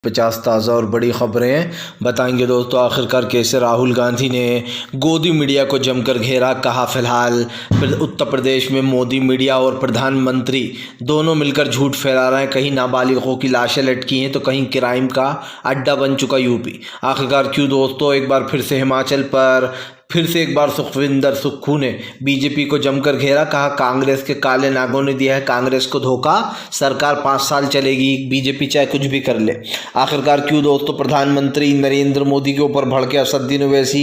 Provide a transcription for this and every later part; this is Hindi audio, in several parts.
50 ताज़ा और बड़ी खबरें बताएंगे दोस्तों। आखिरकार कैसे राहुल गांधी ने गोदी मीडिया को जमकर घेरा, कहा फिलहाल उत्तर प्रदेश में मोदी मीडिया और प्रधानमंत्री दोनों मिलकर झूठ फैला रहे हैं। कहीं नाबालिगों की लाशें लटकी हैं तो कहीं क्राइम का अड्डा बन चुका यूपी। आखिरकार क्यों दोस्तों, एक बार फिर से हिमाचल पर फिर से एक बार सुखविंदर सुक्खू ने बीजेपी को जमकर घेरा, कहा कांग्रेस के काले नागों ने दिया है कांग्रेस को धोखा, सरकार 5 साल चलेगी, बीजेपी चाहे कुछ भी कर ले। आखिरकार क्यों दोस्तों, प्रधानमंत्री नरेंद्र मोदी के ऊपर भड़के असदुद्दीन ओवैसी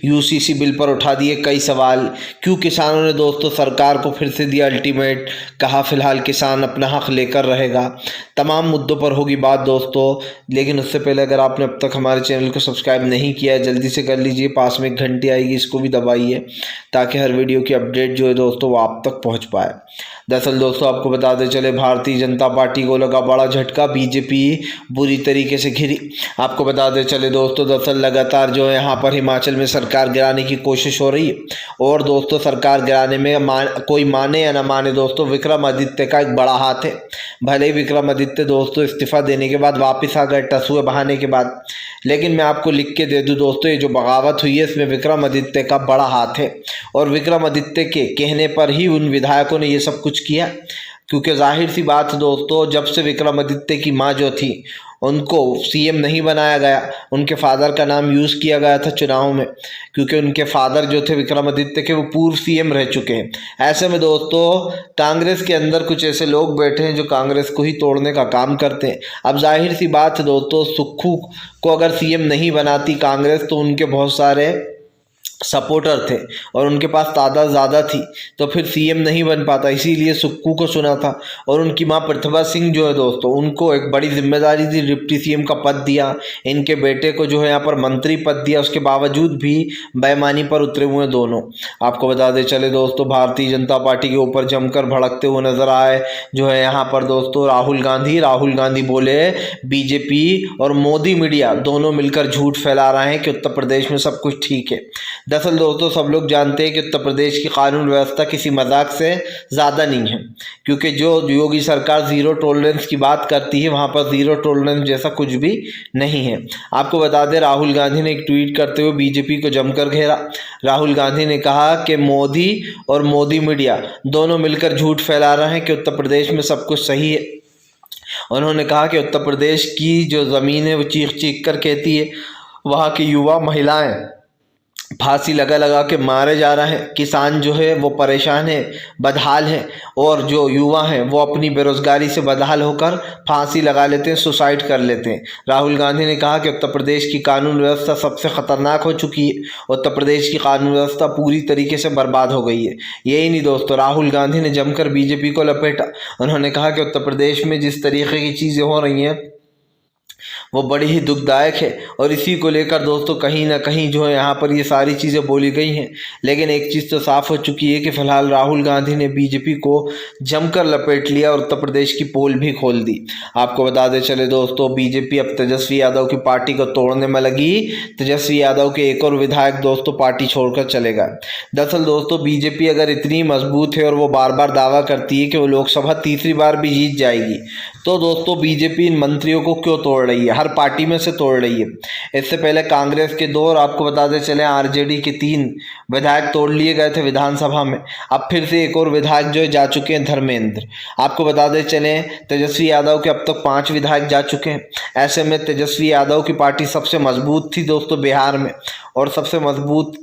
यूसीसी बिल पर उठा दिए कई सवाल। क्यों किसानों ने दोस्तों सरकार को फिर से दिया अल्टीमेट, कहा फिलहाल किसान अपना हक लेकर रहेगा। तमाम मुद्दों पर होगी बात दोस्तों, लेकिन उससे पहले अगर आपने अब तक हमारे चैनल को सब्सक्राइब नहीं किया है जल्दी से कर लीजिए, पास में एक घंटी आएगी इसको भी दबाइए ताकि हर वीडियो की अपडेट जो है दोस्तों वो आप तक पहुंच पाए। दरअसल दोस्तों आपको बताते चले, भारतीय जनता पार्टी को लगा बड़ा झटका, बीजेपी बुरी तरीके से घिरी। आपको बताते चले दोस्तों, दरअसल लगातार जो है यहाँ पर हिमाचल में सरकार गिराने की कोशिश हो रही है और दोस्तों सरकार गिराने में कोई माने या ना माने दोस्तों, विक्रमादित्य का एक बड़ा हाथ है। भले ही विक्रमादित्य दोस्तों इस्तीफा देने के बाद वापस आ गए टसुए बहाने के बाद, लेकिन मैं आपको लिख के दे दूं दोस्तों, ये जो बगावत हुई है इसमें विक्रमादित्य का बड़ा हाथ है और विक्रमादित्य के कहने पर ही उन विधायकों ने ये सब कुछ किया। क्योंकि जाहिर सी बात दोस्तों, जब से विक्रमादित्य की माँ जो थी उनको सीएम नहीं बनाया गया, उनके फादर का नाम यूज़ किया गया था चुनाव में, क्योंकि उनके फादर जो थे विक्रमादित्य के वो पूर्व सीएम रह चुके हैं। ऐसे में दोस्तों कांग्रेस के अंदर कुछ ऐसे लोग बैठे हैं जो कांग्रेस को ही तोड़ने का काम करते हैं। अब जाहिर सी बात है दोस्तों, सुक्खू को अगर सीएम नहीं बनाती कांग्रेस तो उनके बहुत सारे सपोर्टर थे और उनके पास तादाद ज़्यादा थी तो फिर सीएम नहीं बन पाता, इसीलिए सुक्खू को चुना था। और उनकी मां प्रतिभा सिंह जो है दोस्तों, उनको एक बड़ी जिम्मेदारी दी, डिप्टी सीएम का पद दिया, इनके बेटे को जो है यहाँ पर मंत्री पद दिया, उसके बावजूद भी बेईमानी पर उतरे हुए दोनों। आपको बता दें चले दोस्तों, भारतीय जनता पार्टी के ऊपर जमकर भड़कते हुए नजर आए जो है यहाँ पर दोस्तों राहुल गांधी बोले बीजेपी और मोदी मीडिया दोनों मिलकर झूठ फैला रहे हैं कि उत्तर प्रदेश में सब कुछ ठीक है। दरअसल दोस्तों सब लोग जानते हैं कि उत्तर प्रदेश की कानून व्यवस्था किसी मजाक से ज़्यादा नहीं है, क्योंकि जो योगी सरकार ज़ीरो टॉलरेंस की बात करती है वहाँ पर ज़ीरो टॉलरेंस जैसा कुछ भी नहीं है। आपको बता दें, राहुल गांधी ने एक ट्वीट करते हुए बीजेपी को जमकर घेरा। राहुल गांधी ने कहा कि मोदी और मोदी मीडिया दोनों मिलकर झूठ फैला रहे हैं कि उत्तर प्रदेश में सब कुछ सही है। उन्होंने कहा कि उत्तर प्रदेश की जो ज़मीन है वो चीख चीख कर कहती है, वहाँ की युवा महिलाएं फांसी लगा लगा के मारे जा रहे हैं, किसान जो है वो परेशान है, बदहाल है, और जो युवा हैं वो अपनी बेरोजगारी से बदहाल होकर फांसी लगा लेते हैं, सुसाइड कर लेते हैं। राहुल गांधी ने कहा कि उत्तर प्रदेश की कानून व्यवस्था सबसे खतरनाक हो चुकी है, उत्तर प्रदेश की कानून व्यवस्था पूरी तरीके से बर्बाद हो गई है। यही नहीं दोस्तों, राहुल गांधी ने जमकर बीजेपी को लपेटा। उन्होंने कहा कि उत्तर प्रदेश में जिस तरीके की चीज़ें हो रही हैं वो बड़ी ही दुखदायक है और इसी को लेकर दोस्तों कहीं ना कहीं जो है यहाँ पर ये सारी चीज़ें बोली गई हैं। लेकिन एक चीज़ तो साफ हो चुकी है कि फिलहाल राहुल गांधी ने बीजेपी को जमकर लपेट लिया और उत्तर प्रदेश की पोल भी खोल दी। आपको बता दें चले दोस्तों, बीजेपी अब तेजस्वी यादव की पार्टी को तोड़ने में लगी। तेजस्वी यादव के एक और विधायक दोस्तों पार्टी छोड़कर चले गए। दरअसल दोस्तों बीजेपी अगर इतनी मजबूत है और वो बार बार दावा करती है कि वो लोकसभा तीसरी बार भी जीत जाएगी, तो दोस्तों बीजेपी इन मंत्रियों को क्यों तोड़ रही है, हर पार्टी में से तोड़ रही है। इससे पहले कांग्रेस के 2 और आपको बताते चले आरजेडी के 3 विधायक तोड़ लिए गए थे विधानसभा में। अब फिर से एक और विधायक जो है जा चुके हैं, धर्मेंद्र। आपको बताते चले तेजस्वी यादव के अब तक 5 विधायक जा चुके हैं। ऐसे में तेजस्वी यादव की पार्टी सबसे मजबूत थी दोस्तों बिहार में, और सबसे मजबूत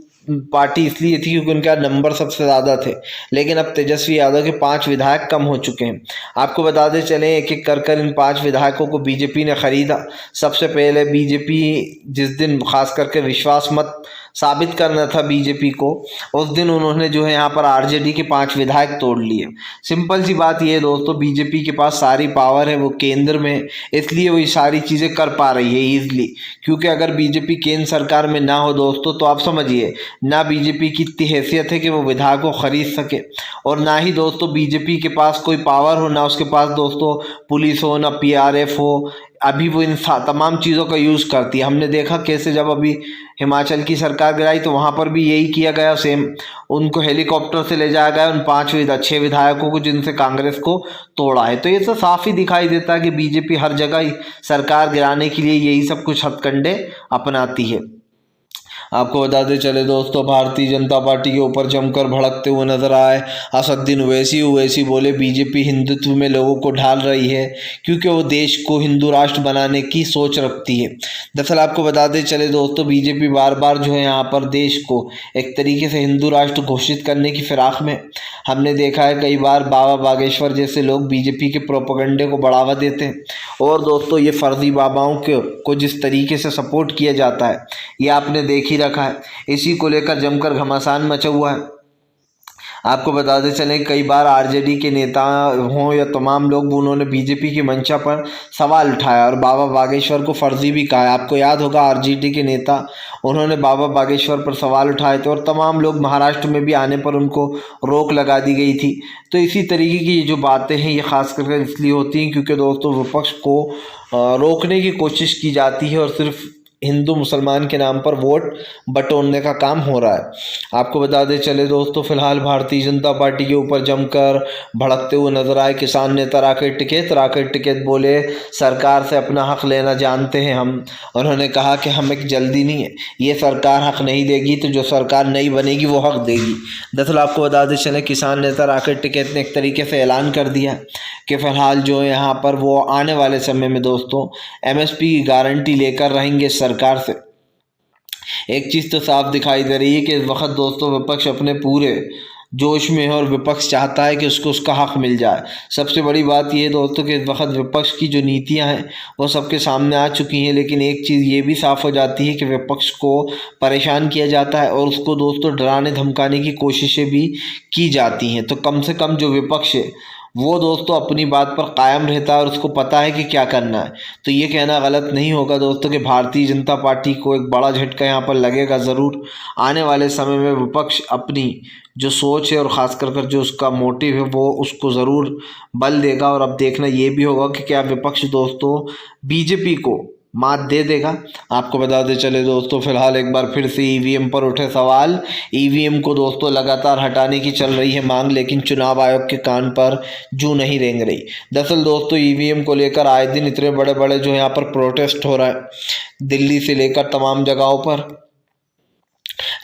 पार्टी इसलिए थी क्योंकि उनका नंबर सबसे ज़्यादा थे। लेकिन अब तेजस्वी यादव के 5 विधायक कम हो चुके हैं। आपको बताते चलें एक एक कर इन 5 विधायकों को बीजेपी ने खरीदा। सबसे पहले बीजेपी जिस दिन खास करके विश्वास मत साबित करना था बीजेपी को, उस दिन उन्होंने जो है यहाँ पर आरजेडी के 5 विधायक तोड़ लिए। सिंपल सी बात ये है दोस्तों, बीजेपी के पास सारी पावर है, वो केंद्र में, इसलिए वो ये सारी चीज़ें कर पा रही है ईजिली। क्योंकि अगर बीजेपी केंद्र सरकार में ना हो दोस्तों तो आप समझिए ना बीजेपी की इतनी हैसियत है कि वो विधायक को खरीद सके, और ना ही दोस्तों बीजेपी के पास कोई पावर हो, ना उसके पास दोस्तों पुलिस हो, ना पीआरएफ हो, अभी वो इन तमाम चीज़ों का यूज़ करती है। हमने देखा कैसे जब अभी हिमाचल की सरकार गिराई तो वहाँ पर भी यही किया गया, सेम उनको हेलीकॉप्टर से ले जाया गया उन 6 विधायकों को जिनसे कांग्रेस को तोड़ा है। तो ये तो साफ ही दिखाई देता है कि बीजेपी हर जगह ही सरकार गिराने के लिए यही सब कुछ हथकंडे अपनाती है। आपको बताते चले दोस्तों, भारतीय जनता पार्टी के ऊपर जमकर भड़कते हुए नजर आए असदुद्दीन ओवैसी बोले बीजेपी हिंदुत्व में लोगों को ढाल रही है क्योंकि वो देश को हिंदू राष्ट्र बनाने की सोच रखती है। दरअसल आपको बताते चले दोस्तों, बीजेपी बार बार जो है यहाँ पर देश को एक तरीके से हिंदू राष्ट्र घोषित करने की फिराक में। हमने देखा है कई बार बाबा बागेश्वर जैसे लोग बीजेपी के प्रोपेगेंडे को बढ़ावा देते हैं और दोस्तों ये फर्जी बाबाओं को जिस तरीके से सपोर्ट किया जाता है ये आपने देख ही रखा है। इसी को लेकर जमकर घमासान मचा हुआ है। आपको बताते चलें कई बार आरजेडी के नेता हों या तमाम लोग उन्होंने बीजेपी की मंशा पर सवाल उठाया और बाबा बागेश्वर को फर्जी भी कहा है। आपको याद होगा आरजेडी के नेता उन्होंने बाबा बागेश्वर पर सवाल उठाए थे और तमाम लोग महाराष्ट्र में भी आने पर उनको रोक लगा दी गई थी। तो इसी तरीके की जो बातें हैं ये खास करके इसलिए होती हैं क्योंकि दोस्तों विपक्ष को रोकने की कोशिश की जाती है और सिर्फ हिंदू मुसलमान के नाम पर वोट बटोरने का काम हो रहा है। आपको बता दें चले दोस्तों, फिलहाल भारतीय जनता पार्टी के ऊपर जमकर भड़कते हुए नजर आए किसान नेता राकेश टिकैत बोले सरकार से अपना हक लेना जानते हैं हम। उन्होंने कहा कि हमें जल्दी नहीं है, ये सरकार हक नहीं देगी तो जो सरकार नहीं बनेगी वो हक देगी। दरअसल आपको बता दें चले किसान नेता राकेश टिकैत ने एक तरीके से ऐलान कर दिया कि फ़िलहाल जो यहाँ पर वो आने वाले समय में दोस्तों एमएसपी की गारंटी लेकर रहेंगे सरकार से। एक चीज़ तो साफ दिखाई दे रही है कि इस वक्त दोस्तों विपक्ष अपने पूरे जोश में है और विपक्ष चाहता है कि उसको उसका हक मिल जाए। सबसे बड़ी बात यह दोस्तों कि इस वक्त विपक्ष की जो नीतियां हैं वो सबके सामने आ चुकी हैं, लेकिन एक चीज़ ये भी साफ हो जाती है कि विपक्ष को परेशान किया जाता है और उसको दोस्तों डराने धमकाने की कोशिशें भी की जाती हैं। तो कम से कम जो विपक्ष है वो दोस्तों अपनी बात पर कायम रहता है और उसको पता है कि क्या करना है। तो ये कहना गलत नहीं होगा दोस्तों कि भारतीय जनता पार्टी को एक बड़ा झटका यहाँ पर लगेगा ज़रूर। आने वाले समय में विपक्ष अपनी जो सोच है और ख़ास कर जो उसका मोटिव है वो उसको ज़रूर बल देगा और अब देखना ये भी होगा कि क्या विपक्ष दोस्तों बीजेपी को मात दे देगा। आपको बताते चले दोस्तों, फिलहाल एक बार फिर से ईवीएम पर उठे सवाल। ईवीएम को दोस्तों लगातार हटाने की चल रही है मांग, लेकिन चुनाव आयोग के कान पर जू नहीं रेंग रही। दरअसल दोस्तों ईवीएम को लेकर आए दिन इतने बड़े बड़े जो यहाँ पर प्रोटेस्ट हो रहा है दिल्ली से लेकर तमाम जगहों पर,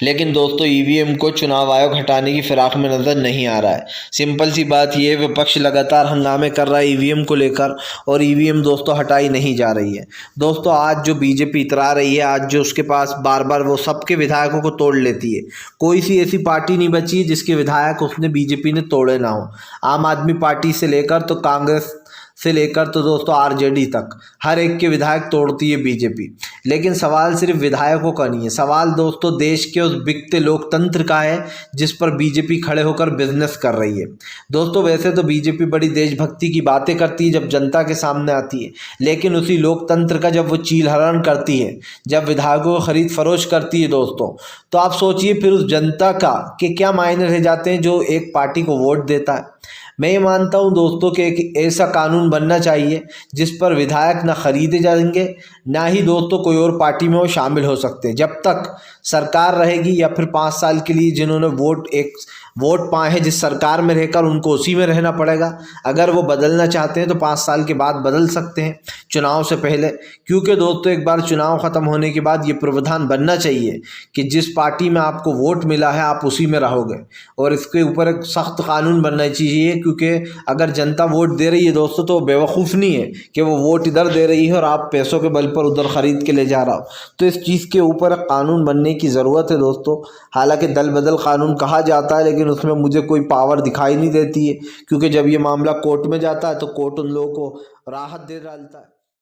लेकिन दोस्तों ईवीएम को चुनाव आयोग हटाने की फिराक में नज़र नहीं आ रहा है। सिंपल सी बात यह है विपक्ष लगातार हंगामे कर रहा है ईवीएम को लेकर और ईवीएम दोस्तों हटाई नहीं जा रही है। दोस्तों आज जो बीजेपी इतरा रही है, आज जो उसके पास बार बार वो सबके विधायकों को तोड़ लेती है, कोई सी ऐसी पार्टी नहीं बची जिसके विधायक उसने बीजेपी ने तोड़े ना हो। आम आदमी पार्टी से लेकर तो कांग्रेस से लेकर तो दोस्तों आरजेडी तक हर एक के विधायक तोड़ती है बीजेपी। लेकिन सवाल सिर्फ विधायकों का नहीं है, सवाल दोस्तों देश के उस बिकते लोकतंत्र का है जिस पर बीजेपी खड़े होकर बिजनेस कर रही है। दोस्तों वैसे तो बीजेपी बड़ी देशभक्ति की बातें करती है जब जनता के सामने आती है, लेकिन उसी लोकतंत्र का जब वो चील हरण करती है, जब विधायकों को खरीद फरोश करती है दोस्तों, तो आप सोचिए फिर उस जनता का के क्या मायने रह जाते हैं जो एक पार्टी को वोट देता है। मैं ये मानता हूँ दोस्तों कि एक ऐसा कानून बनना चाहिए जिस पर विधायक ना खरीदे जाएंगे ना ही दोस्तों कोई और पार्टी में वो शामिल हो सकते हैं। जब तक सरकार रहेगी या फिर 5 साल के लिए जिन्होंने वोट पाए हैं जिस सरकार में रहकर उनको उसी में रहना पड़ेगा। अगर वो बदलना चाहते हैं तो 5 साल के बाद बदल सकते हैं चुनाव से पहले, क्योंकि दोस्तों एक बार चुनाव ख़त्म होने के बाद ये प्रावधान बनना चाहिए कि जिस पार्टी में आपको वोट मिला है आप उसी में रहोगे। और इसके ऊपर एक सख्त कानून बनना चाहिए, क्योंकि अगर जनता वोट दे रही है दोस्तों तो बेवकूफ़ नहीं है कि वो वोट इधर दे रही है और आप पैसों के बल पर उधर ख़रीद के ले जा रहा हो। तो इस चीज़ के ऊपर एक कानून बनने की ज़रूरत है दोस्तों। हालांकि दल बदल कानून कहा जाता है, लेकिन उसमें मुझे कोई पावर दिखाई नहीं देती है, क्योंकि जब ये मामला कोर्ट में जाता है तो कोर्ट उन लोगों को राहत दे डालता है।